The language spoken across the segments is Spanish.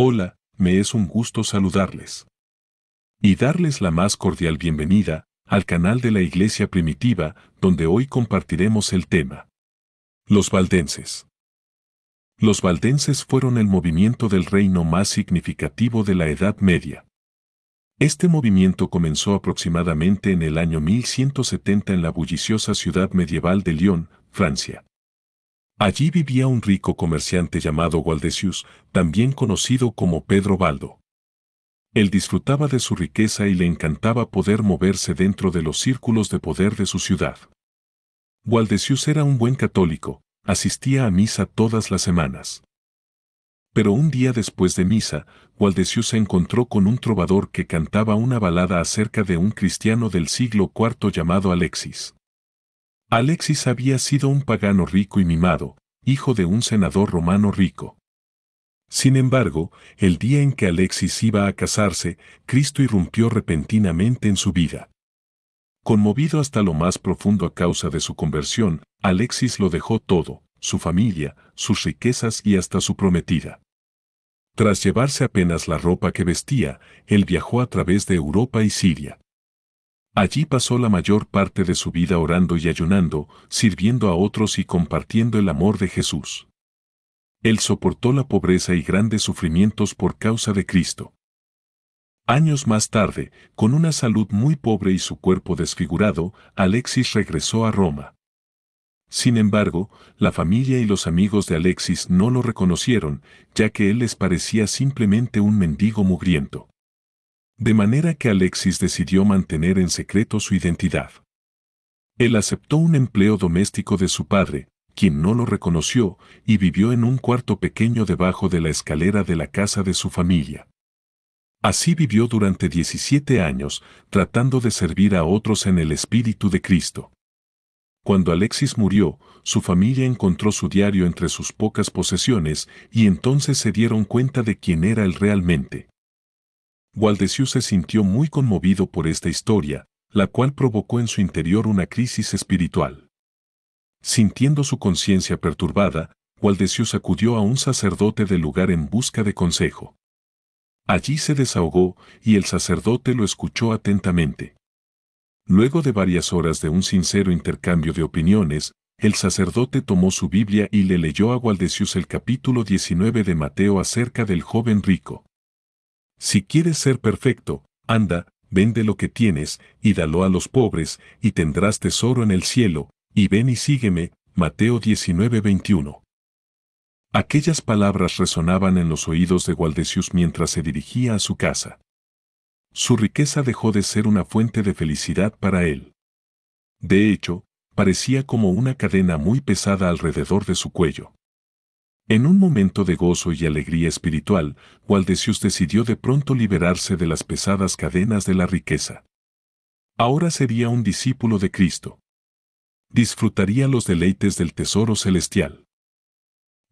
Hola, me es un gusto saludarles y darles la más cordial bienvenida al canal de la Iglesia Primitiva, donde hoy compartiremos el tema: los valdenses. Los valdenses fueron el movimiento del reino más significativo de la Edad Media. Este movimiento comenzó aproximadamente en el año 1170 en la bulliciosa ciudad medieval de Lyon, Francia. Allí vivía un rico comerciante llamado Waldesius, también conocido como Pedro Baldo. Él disfrutaba de su riqueza y le encantaba poder moverse dentro de los círculos de poder de su ciudad. Waldesius era un buen católico, asistía a misa todas las semanas. Pero un día después de misa, Waldesius se encontró con un trovador que cantaba una balada acerca de un cristiano del siglo IV llamado Alexis. Alexis había sido un pagano rico y mimado, hijo de un senador romano rico. Sin embargo, el día en que Alexis iba a casarse, Cristo irrumpió repentinamente en su vida. Conmovido hasta lo más profundo a causa de su conversión, Alexis lo dejó todo: su familia, sus riquezas y hasta su prometida. Tras llevarse apenas la ropa que vestía, él viajó a través de Europa y Siria. Allí pasó la mayor parte de su vida orando y ayunando, sirviendo a otros y compartiendo el amor de Jesús. Él soportó la pobreza y grandes sufrimientos por causa de Cristo. Años más tarde, con una salud muy pobre y su cuerpo desfigurado, Alexis regresó a Roma. Sin embargo, la familia y los amigos de Alexis no lo reconocieron, ya que él les parecía simplemente un mendigo mugriento. De manera que Alexis decidió mantener en secreto su identidad. Él aceptó un empleo doméstico de su padre, quien no lo reconoció, y vivió en un cuarto pequeño debajo de la escalera de la casa de su familia. Así vivió durante 17 años, tratando de servir a otros en el Espíritu de Cristo. Cuando Alexis murió, su familia encontró su diario entre sus pocas posesiones, y entonces se dieron cuenta de quién era él realmente. Waldesius se sintió muy conmovido por esta historia, la cual provocó en su interior una crisis espiritual. Sintiendo su conciencia perturbada, Waldesius acudió a un sacerdote del lugar en busca de consejo. Allí se desahogó, y el sacerdote lo escuchó atentamente. Luego de varias horas de un sincero intercambio de opiniones, el sacerdote tomó su Biblia y le leyó a Waldesius el capítulo 19 de Mateo acerca del joven rico. Si quieres ser perfecto, anda, vende lo que tienes, y dalo a los pobres, y tendrás tesoro en el cielo, y ven y sígueme. Mateo 19:21. Aquellas palabras resonaban en los oídos de Waldesius mientras se dirigía a su casa. Su riqueza dejó de ser una fuente de felicidad para él. De hecho, parecía como una cadena muy pesada alrededor de su cuello. En un momento de gozo y alegría espiritual, Waldesius decidió de pronto liberarse de las pesadas cadenas de la riqueza. Ahora sería un discípulo de Cristo. Disfrutaría los deleites del tesoro celestial.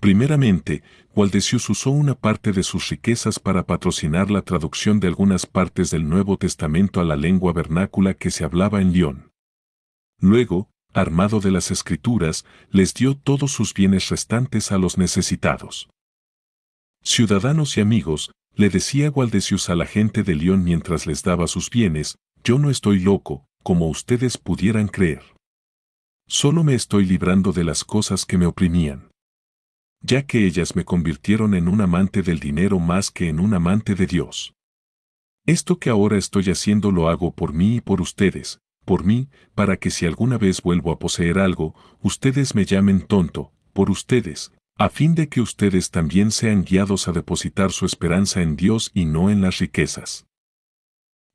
Primeramente, Waldesius usó una parte de sus riquezas para patrocinar la traducción de algunas partes del Nuevo Testamento a la lengua vernácula que se hablaba en Lyon. Luego, armado de las Escrituras, les dio todos sus bienes restantes a los necesitados. Ciudadanos y amigos, le decía Waldesius a la gente de Lyon mientras les daba sus bienes: yo no estoy loco, como ustedes pudieran creer. Solo me estoy librando de las cosas que me oprimían, ya que ellas me convirtieron en un amante del dinero más que en un amante de Dios. Esto que ahora estoy haciendo lo hago por mí y por ustedes, por mí, para que si alguna vez vuelvo a poseer algo, ustedes me llamen tonto, por ustedes, a fin de que ustedes también sean guiados a depositar su esperanza en Dios y no en las riquezas.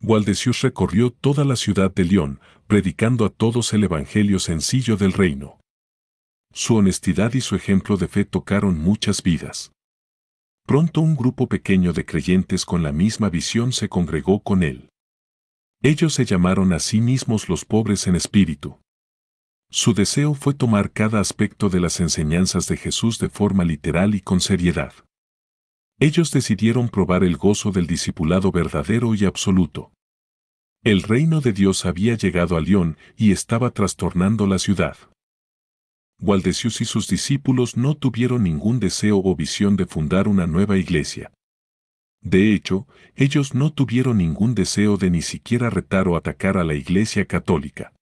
Waldesius recorrió toda la ciudad de Lyon, predicando a todos el evangelio sencillo del reino. Su honestidad y su ejemplo de fe tocaron muchas vidas. Pronto un grupo pequeño de creyentes con la misma visión se congregó con él. Ellos se llamaron a sí mismos los pobres en espíritu. Su deseo fue tomar cada aspecto de las enseñanzas de Jesús de forma literal y con seriedad. Ellos decidieron probar el gozo del discipulado verdadero y absoluto. El reino de Dios había llegado a Lyon y estaba trastornando la ciudad. Waldesius y sus discípulos no tuvieron ningún deseo o visión de fundar una nueva iglesia. De hecho, ellos no tuvieron ningún deseo de ni siquiera retar o atacar a la Iglesia Católica.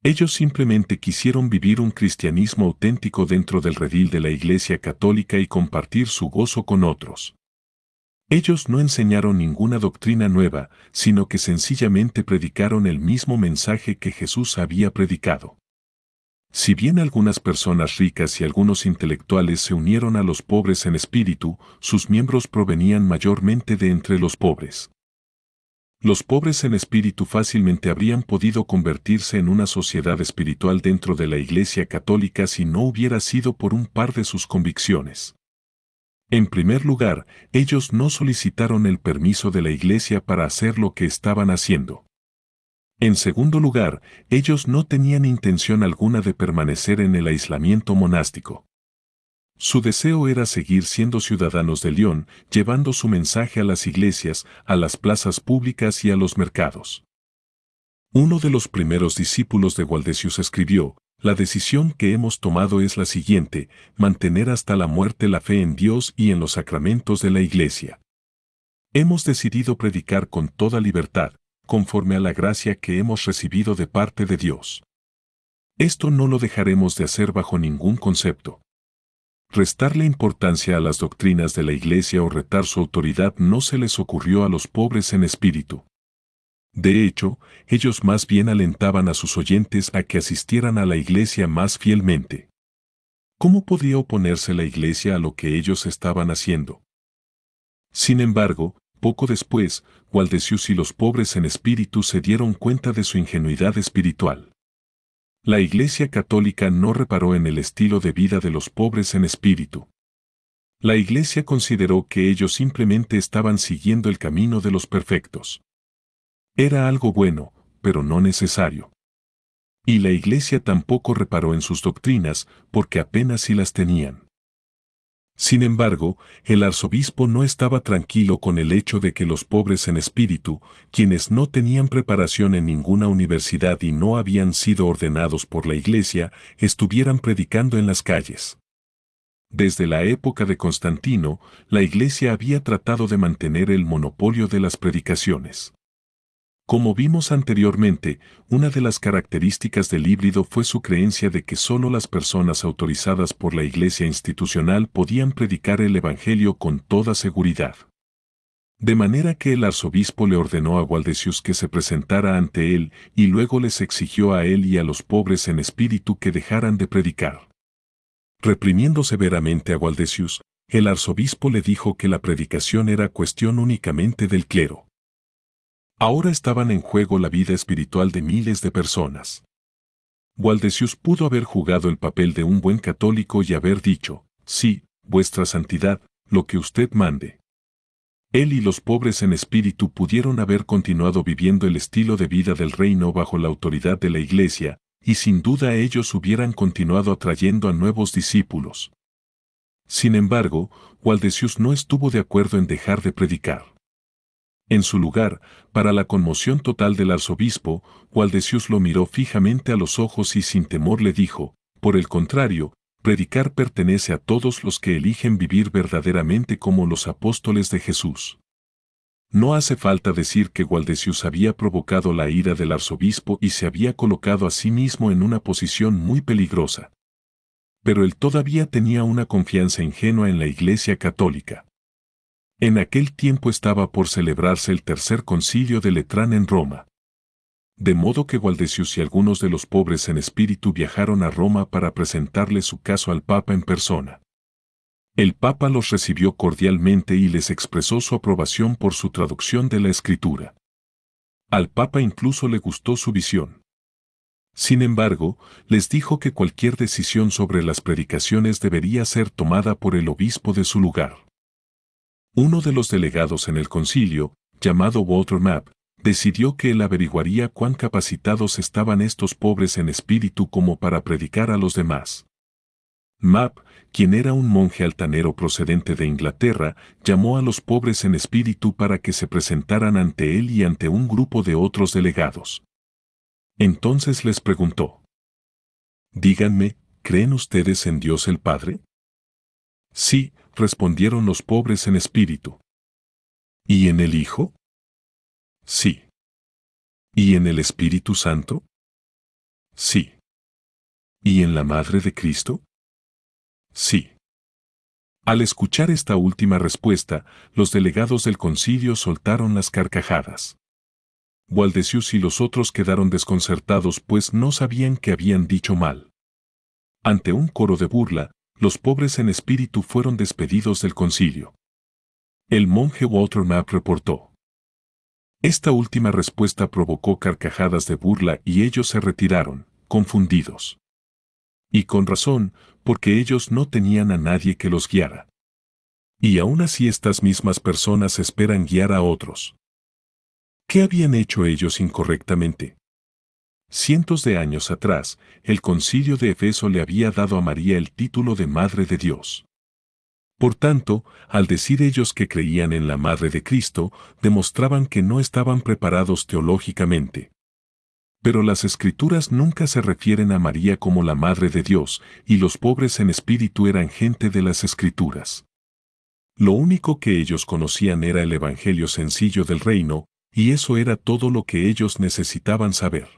Ellos simplemente quisieron vivir un cristianismo auténtico dentro del redil de la Iglesia Católica y compartir su gozo con otros. Ellos no enseñaron ninguna doctrina nueva, sino que sencillamente predicaron el mismo mensaje que Jesús había predicado. Si bien algunas personas ricas y algunos intelectuales se unieron a los pobres en espíritu, sus miembros provenían mayormente de entre los pobres. Los pobres en espíritu fácilmente habrían podido convertirse en una sociedad espiritual dentro de la Iglesia Católica si no hubiera sido por un par de sus convicciones. En primer lugar, ellos no solicitaron el permiso de la Iglesia para hacer lo que estaban haciendo. En segundo lugar, ellos no tenían intención alguna de permanecer en el aislamiento monástico. Su deseo era seguir siendo ciudadanos de León, llevando su mensaje a las iglesias, a las plazas públicas y a los mercados. Uno de los primeros discípulos de Waldesius escribió: "La decisión que hemos tomado es la siguiente: mantener hasta la muerte la fe en Dios y en los sacramentos de la Iglesia. Hemos decidido predicar con toda libertad, conforme a la gracia que hemos recibido de parte de Dios. Esto no lo dejaremos de hacer bajo ningún concepto. Restarle importancia a las doctrinas de la Iglesia o retar su autoridad no se les ocurrió a los pobres en espíritu. De hecho, ellos más bien alentaban a sus oyentes a que asistieran a la Iglesia más fielmente. ¿Cómo podía oponerse la Iglesia a lo que ellos estaban haciendo? Sin embargo, poco después, Waldesius y los pobres en espíritu se dieron cuenta de su ingenuidad espiritual. La Iglesia Católica no reparó en el estilo de vida de los pobres en espíritu. La Iglesia consideró que ellos simplemente estaban siguiendo el camino de los perfectos. Era algo bueno, pero no necesario. Y la Iglesia tampoco reparó en sus doctrinas, porque apenas si las tenían. Sin embargo, el arzobispo no estaba tranquilo con el hecho de que los pobres en espíritu, quienes no tenían preparación en ninguna universidad y no habían sido ordenados por la Iglesia, estuvieran predicando en las calles. Desde la época de Constantino, la Iglesia había tratado de mantener el monopolio de las predicaciones. Como vimos anteriormente, una de las características del híbrido fue su creencia de que solo las personas autorizadas por la Iglesia institucional podían predicar el Evangelio con toda seguridad. De manera que el arzobispo le ordenó a Waldesius que se presentara ante él y luego les exigió a él y a los pobres en espíritu que dejaran de predicar. Reprimiendo severamente a Waldesius, el arzobispo le dijo que la predicación era cuestión únicamente del clero. Ahora estaban en juego la vida espiritual de miles de personas. Waldesius pudo haber jugado el papel de un buen católico y haber dicho: "Sí, vuestra santidad, lo que usted mande". Él y los pobres en espíritu pudieron haber continuado viviendo el estilo de vida del reino bajo la autoridad de la Iglesia, y sin duda ellos hubieran continuado atrayendo a nuevos discípulos. Sin embargo, Waldesius no estuvo de acuerdo en dejar de predicar. En su lugar, para la conmoción total del arzobispo, Waldesius lo miró fijamente a los ojos y sin temor le dijo: "Por el contrario, predicar pertenece a todos los que eligen vivir verdaderamente como los apóstoles de Jesús". No hace falta decir que Waldesius había provocado la ira del arzobispo y se había colocado a sí mismo en una posición muy peligrosa. Pero él todavía tenía una confianza ingenua en la Iglesia Católica. En aquel tiempo estaba por celebrarse el tercer concilio de Letrán en Roma. De modo que Waldesius y algunos de los pobres en espíritu viajaron a Roma para presentarle su caso al Papa en persona. El Papa los recibió cordialmente y les expresó su aprobación por su traducción de la Escritura. Al Papa incluso le gustó su visión. Sin embargo, les dijo que cualquier decisión sobre las predicaciones debería ser tomada por el obispo de su lugar. Uno de los delegados en el concilio, llamado Walter Map, decidió que él averiguaría cuán capacitados estaban estos pobres en espíritu como para predicar a los demás. Map, quien era un monje altanero procedente de Inglaterra, llamó a los pobres en espíritu para que se presentaran ante él y ante un grupo de otros delegados. Entonces les preguntó: "Díganme, ¿creen ustedes en Dios el Padre?". "Sí", respondieron los pobres en espíritu. ¿Y en el Hijo? Sí. ¿Y en el Espíritu Santo? Sí. ¿Y en la Madre de Cristo? Sí. Al escuchar esta última respuesta, los delegados del concilio soltaron las carcajadas. Waldezius y los otros quedaron desconcertados pues no sabían que habían dicho mal. Ante un coro de burla, los pobres en espíritu fueron despedidos del concilio. El monje Walter Map reportó. Esta última respuesta provocó carcajadas de burla y ellos se retiraron, confundidos. Y con razón, porque ellos no tenían a nadie que los guiara. Y aún así estas mismas personas esperan guiar a otros. ¿Qué habían hecho ellos incorrectamente? Cientos de años atrás, el concilio de Efeso le había dado a María el título de Madre de Dios. Por tanto, al decir ellos que creían en la Madre de Cristo, demostraban que no estaban preparados teológicamente. Pero las Escrituras nunca se refieren a María como la Madre de Dios, y los pobres en espíritu eran gente de las Escrituras. Lo único que ellos conocían era el Evangelio sencillo del reino, y eso era todo lo que ellos necesitaban saber.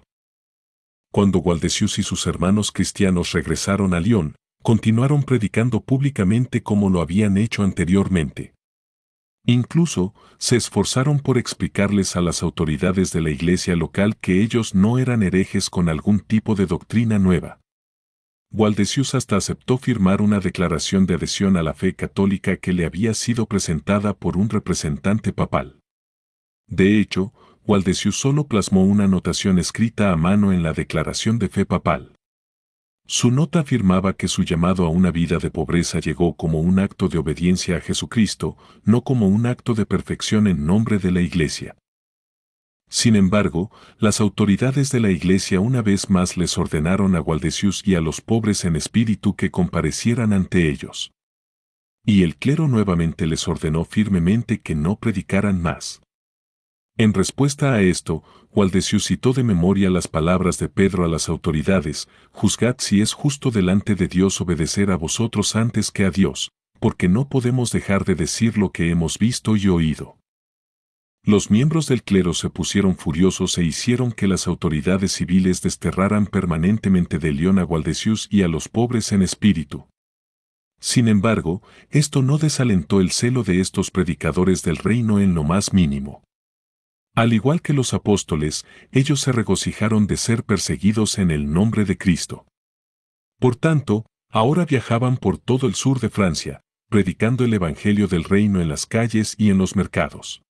Cuando Waldezius y sus hermanos cristianos regresaron a Lyon, continuaron predicando públicamente como lo habían hecho anteriormente. Incluso, se esforzaron por explicarles a las autoridades de la iglesia local que ellos no eran herejes con algún tipo de doctrina nueva. Waldezius hasta aceptó firmar una declaración de adhesión a la fe católica que le había sido presentada por un representante papal. De hecho, Waldezius solo plasmó una anotación escrita a mano en la declaración de fe papal. Su nota afirmaba que su llamado a una vida de pobreza llegó como un acto de obediencia a Jesucristo, no como un acto de perfección en nombre de la Iglesia. Sin embargo, las autoridades de la Iglesia una vez más les ordenaron a Waldezius y a los pobres en espíritu que comparecieran ante ellos. Y el clero nuevamente les ordenó firmemente que no predicaran más. En respuesta a esto, Waldezius citó de memoria las palabras de Pedro a las autoridades: «Juzgad si es justo delante de Dios obedecer a vosotros antes que a Dios, porque no podemos dejar de decir lo que hemos visto y oído». Los miembros del clero se pusieron furiosos e hicieron que las autoridades civiles desterraran permanentemente de Lyon a Waldezius y a los pobres en espíritu. Sin embargo, esto no desalentó el celo de estos predicadores del reino en lo más mínimo. Al igual que los apóstoles, ellos se regocijaron de ser perseguidos en el nombre de Cristo. Por tanto, ahora viajaban por todo el sur de Francia, predicando el Evangelio del reino en las calles y en los mercados.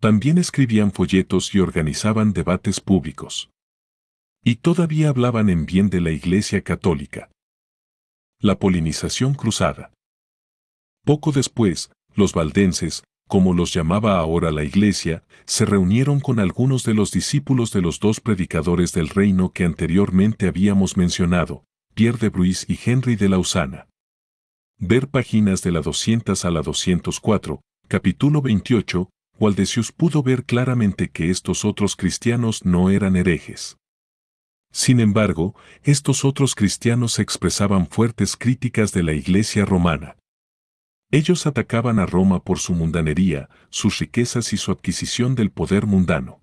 También escribían folletos y organizaban debates públicos. Y todavía hablaban en bien de la Iglesia Católica. La polinización cruzada. Poco después, los valdenses, como los llamaba ahora la Iglesia, se reunieron con algunos de los discípulos de los dos predicadores del reino que anteriormente habíamos mencionado, Pierre de Bruys y Henry de Lausana. Ver páginas de la 200 a la 204, capítulo 28, Waldezius pudo ver claramente que estos otros cristianos no eran herejes. Sin embargo, estos otros cristianos expresaban fuertes críticas de la Iglesia romana. Ellos atacaban a Roma por su mundanería, sus riquezas y su adquisición del poder mundano.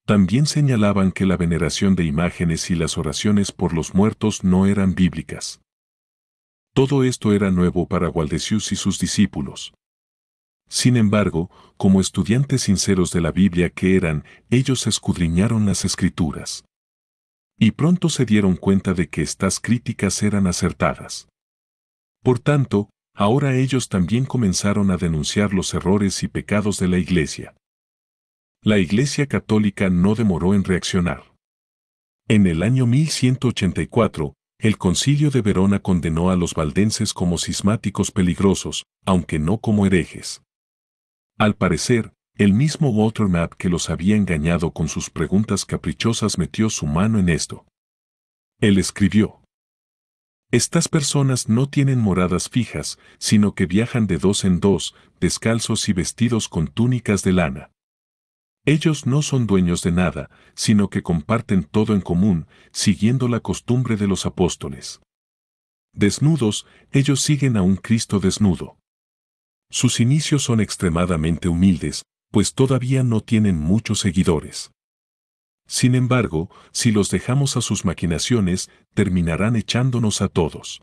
También señalaban que la veneración de imágenes y las oraciones por los muertos no eran bíblicas. Todo esto era nuevo para Waldezius y sus discípulos. Sin embargo, como estudiantes sinceros de la Biblia que eran, ellos escudriñaron las Escrituras. Y pronto se dieron cuenta de que estas críticas eran acertadas. Por tanto, ahora ellos también comenzaron a denunciar los errores y pecados de la Iglesia. La Iglesia Católica no demoró en reaccionar. En el año 1184, el Concilio de Verona condenó a los valdenses como cismáticos peligrosos, aunque no como herejes. Al parecer, el mismo Walter Map que los había engañado con sus preguntas caprichosas metió su mano en esto. Él escribió: «Estas personas no tienen moradas fijas, sino que viajan de dos en dos, descalzos y vestidos con túnicas de lana. Ellos no son dueños de nada, sino que comparten todo en común, siguiendo la costumbre de los apóstoles. Desnudos, ellos siguen a un Cristo desnudo. Sus inicios son extremadamente humildes, pues todavía no tienen muchos seguidores. Sin embargo, si los dejamos a sus maquinaciones, terminarán echándonos a todos.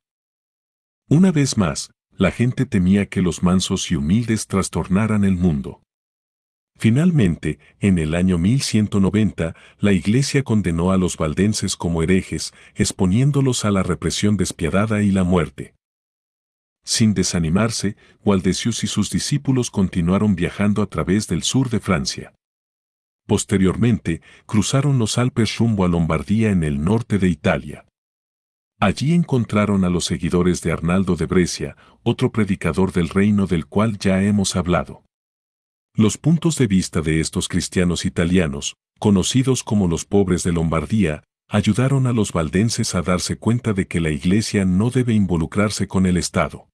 Una vez más, la gente temía que los mansos y humildes trastornaran el mundo. Finalmente, en el año 1190, la Iglesia condenó a los valdenses como herejes, exponiéndolos a la represión despiadada y la muerte. Sin desanimarse, Waldesius y sus discípulos continuaron viajando a través del sur de Francia. Posteriormente, cruzaron los Alpes rumbo a Lombardía en el norte de Italia. Allí encontraron a los seguidores de Arnaldo de Brescia, otro predicador del reino del cual ya hemos hablado. Los puntos de vista de estos cristianos italianos, conocidos como los pobres de Lombardía, ayudaron a los valdenses a darse cuenta de que la Iglesia no debe involucrarse con el Estado.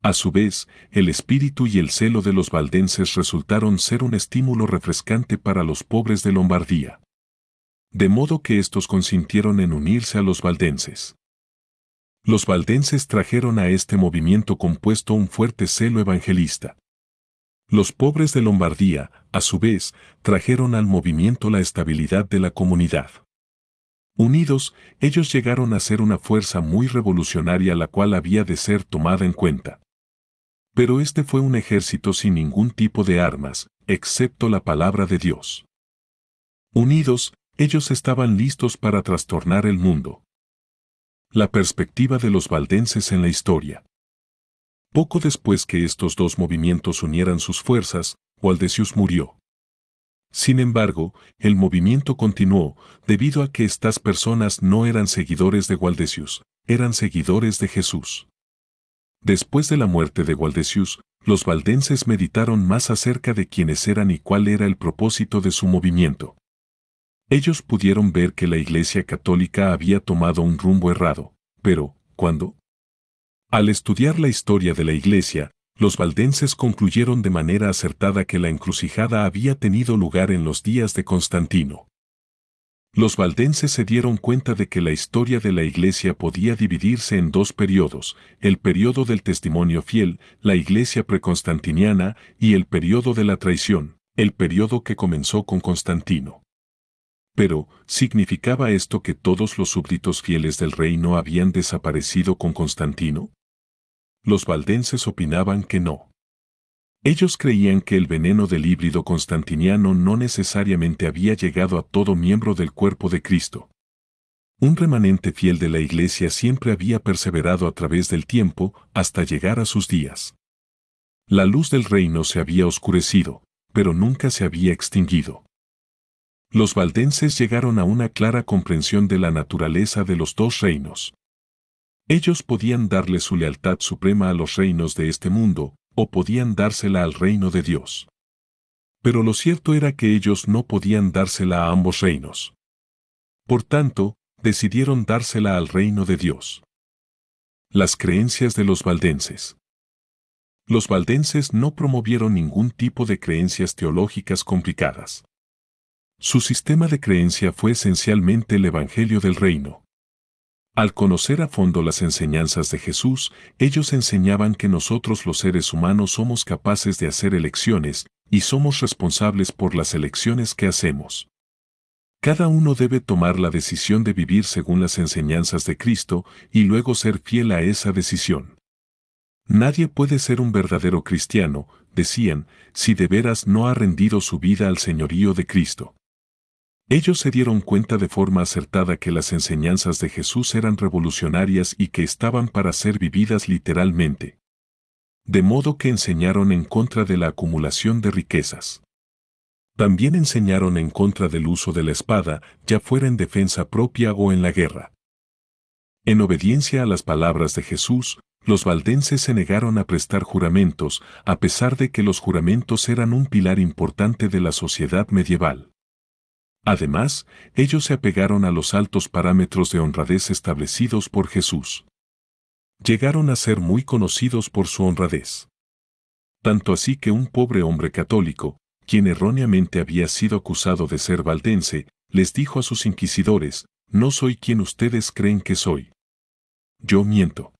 A su vez, el espíritu y el celo de los valdenses resultaron ser un estímulo refrescante para los pobres de Lombardía. De modo que estos consintieron en unirse a los valdenses. Los valdenses trajeron a este movimiento compuesto un fuerte celo evangelista. Los pobres de Lombardía, a su vez, trajeron al movimiento la estabilidad de la comunidad. Unidos, ellos llegaron a ser una fuerza muy revolucionaria la cual había de ser tomada en cuenta. Pero este fue un ejército sin ningún tipo de armas, excepto la palabra de Dios. Unidos, ellos estaban listos para trastornar el mundo. La perspectiva de los valdenses en la historia. Poco después que estos dos movimientos unieran sus fuerzas, Waldesius murió. Sin embargo, el movimiento continuó, debido a que estas personas no eran seguidores de Waldesius, eran seguidores de Jesús. Después de la muerte de Waldesius, los valdenses meditaron más acerca de quiénes eran y cuál era el propósito de su movimiento. Ellos pudieron ver que la Iglesia Católica había tomado un rumbo errado, pero, ¿cuándo? Al estudiar la historia de la Iglesia, los valdenses concluyeron de manera acertada que la encrucijada había tenido lugar en los días de Constantino. Los valdenses se dieron cuenta de que la historia de la Iglesia podía dividirse en dos periodos, el periodo del testimonio fiel, la Iglesia preconstantiniana, y el periodo de la traición, el periodo que comenzó con Constantino. Pero, ¿significaba esto que todos los súbditos fieles del reino habían desaparecido con Constantino? Los valdenses opinaban que no. Ellos creían que el veneno del híbrido constantiniano no necesariamente había llegado a todo miembro del cuerpo de Cristo. Un remanente fiel de la Iglesia siempre había perseverado a través del tiempo hasta llegar a sus días. La luz del reino se había oscurecido, pero nunca se había extinguido. Los valdenses llegaron a una clara comprensión de la naturaleza de los dos reinos. Ellos podían darle su lealtad suprema a los reinos de este mundo, o podían dársela al reino de Dios. Pero lo cierto era que ellos no podían dársela a ambos reinos. Por tanto, decidieron dársela al reino de Dios. Las creencias de los valdenses. Los valdenses no promovieron ningún tipo de creencias teológicas complicadas. Su sistema de creencia fue esencialmente el Evangelio del Reino. Al conocer a fondo las enseñanzas de Jesús, ellos enseñaban que nosotros los seres humanos somos capaces de hacer elecciones, y somos responsables por las elecciones que hacemos. Cada uno debe tomar la decisión de vivir según las enseñanzas de Cristo, y luego ser fiel a esa decisión. Nadie puede ser un verdadero cristiano, decían, si de veras no ha rendido su vida al señorío de Cristo. Ellos se dieron cuenta de forma acertada que las enseñanzas de Jesús eran revolucionarias y que estaban para ser vividas literalmente. De modo que enseñaron en contra de la acumulación de riquezas. También enseñaron en contra del uso de la espada, ya fuera en defensa propia o en la guerra. En obediencia a las palabras de Jesús, los valdenses se negaron a prestar juramentos, a pesar de que los juramentos eran un pilar importante de la sociedad medieval. Además, ellos se apegaron a los altos parámetros de honradez establecidos por Jesús. Llegaron a ser muy conocidos por su honradez. Tanto así que un pobre hombre católico, quien erróneamente había sido acusado de ser valdense, les dijo a sus inquisidores, «No soy quien ustedes creen que soy. Yo miento.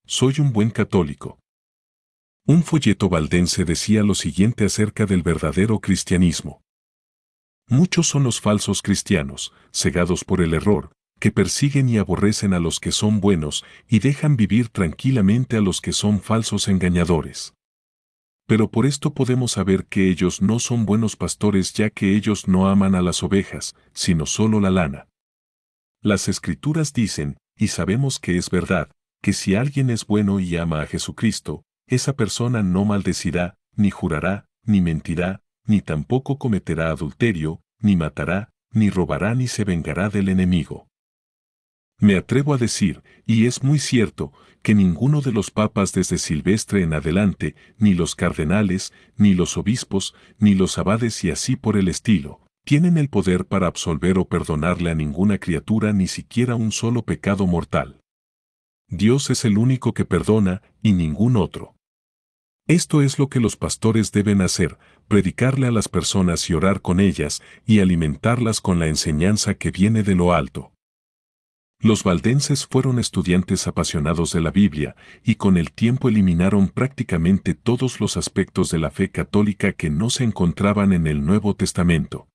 Soy un buen católico». Un folleto valdense decía lo siguiente acerca del verdadero cristianismo. Muchos son los falsos cristianos, cegados por el error, que persiguen y aborrecen a los que son buenos y dejan vivir tranquilamente a los que son falsos engañadores. Pero por esto podemos saber que ellos no son buenos pastores, ya que ellos no aman a las ovejas, sino solo la lana. Las Escrituras dicen, y sabemos que es verdad, que si alguien es bueno y ama a Jesucristo, esa persona no maldecirá, ni jurará, ni mentirá, ni tampoco cometerá adulterio, ni matará, ni robará, ni se vengará del enemigo. Me atrevo a decir, y es muy cierto, que ninguno de los papas desde Silvestre en adelante, ni los cardenales, ni los obispos, ni los abades y así por el estilo, tienen el poder para absolver o perdonarle a ninguna criatura ni siquiera un solo pecado mortal. Dios es el único que perdona, y ningún otro. Esto es lo que los pastores deben hacer, predicarle a las personas y orar con ellas, y alimentarlas con la enseñanza que viene de lo alto. Los valdenses fueron estudiantes apasionados de la Biblia, y con el tiempo eliminaron prácticamente todos los aspectos de la fe católica que no se encontraban en el Nuevo Testamento.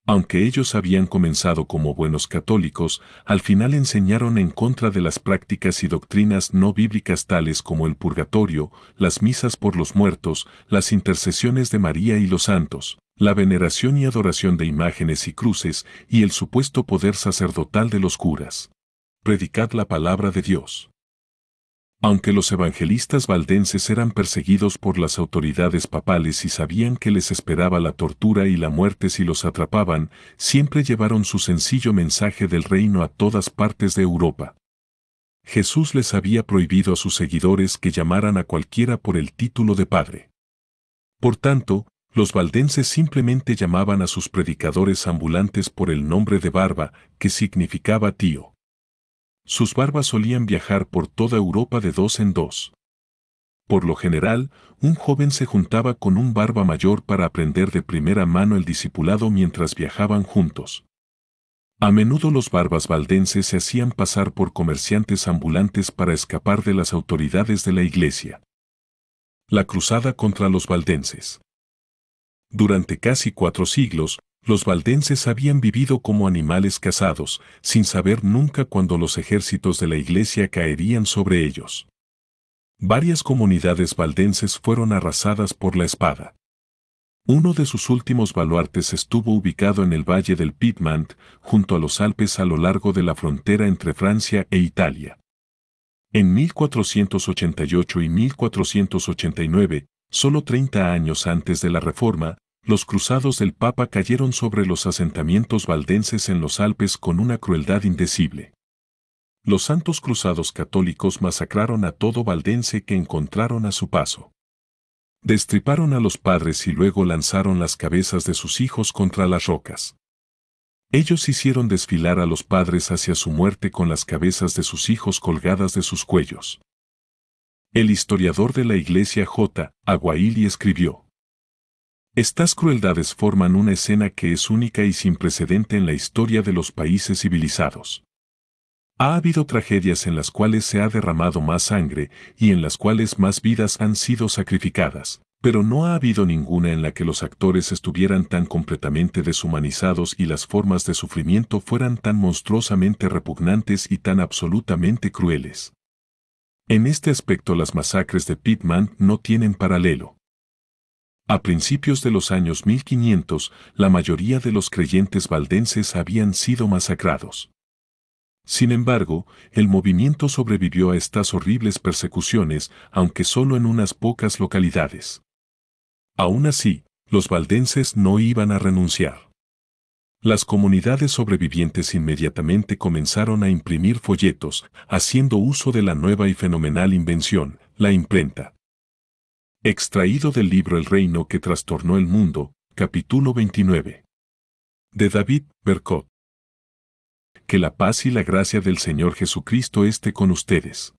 Aunque ellos habían comenzado como buenos católicos, al final enseñaron en contra de las prácticas y doctrinas no bíblicas tales como el purgatorio, las misas por los muertos, las intercesiones de María y los santos, la veneración y adoración de imágenes y cruces, y el supuesto poder sacerdotal de los curas. Predicad la palabra de Dios. Aunque los evangelistas valdenses eran perseguidos por las autoridades papales y sabían que les esperaba la tortura y la muerte si los atrapaban, siempre llevaron su sencillo mensaje del reino a todas partes de Europa. Jesús les había prohibido a sus seguidores que llamaran a cualquiera por el título de padre. Por tanto, los valdenses simplemente llamaban a sus predicadores ambulantes por el nombre de Barba, que significaba tío. Sus barbas solían viajar por toda Europa de dos en dos. Por lo general, un joven se juntaba con un barba mayor para aprender de primera mano el discipulado mientras viajaban juntos. A menudo los barbas valdenses se hacían pasar por comerciantes ambulantes para escapar de las autoridades de la iglesia. La cruzada contra los valdenses. Durante casi 4 siglos, los valdenses habían vivido como animales cazados, sin saber nunca cuándo los ejércitos de la iglesia caerían sobre ellos. Varias comunidades valdenses fueron arrasadas por la espada. Uno de sus últimos baluartes estuvo ubicado en el valle del Piedmont, junto a los Alpes a lo largo de la frontera entre Francia e Italia. En 1488 y 1489, solo 30 años antes de la Reforma, los cruzados del Papa cayeron sobre los asentamientos valdenses en los Alpes con una crueldad indecible. Los santos cruzados católicos masacraron a todo valdense que encontraron a su paso. Destriparon a los padres y luego lanzaron las cabezas de sus hijos contra las rocas. Ellos hicieron desfilar a los padres hacia su muerte con las cabezas de sus hijos colgadas de sus cuellos. El historiador de la Iglesia J. Aguaili escribió: estas crueldades forman una escena que es única y sin precedente en la historia de los países civilizados. Ha habido tragedias en las cuales se ha derramado más sangre y en las cuales más vidas han sido sacrificadas, pero no ha habido ninguna en la que los actores estuvieran tan completamente deshumanizados y las formas de sufrimiento fueran tan monstruosamente repugnantes y tan absolutamente crueles. En este aspecto las masacres de Piedmont no tienen paralelo. A principios de los años 1500, la mayoría de los creyentes valdenses habían sido masacrados. Sin embargo, el movimiento sobrevivió a estas horribles persecuciones, aunque solo en unas pocas localidades. Aún así, los valdenses no iban a renunciar. Las comunidades sobrevivientes inmediatamente comenzaron a imprimir folletos, haciendo uso de la nueva y fenomenal invención, la imprenta. Extraído del libro El reino que trastornó el mundo, capítulo 29. De David Bercot. Que la paz y la gracia del Señor Jesucristo esté con ustedes.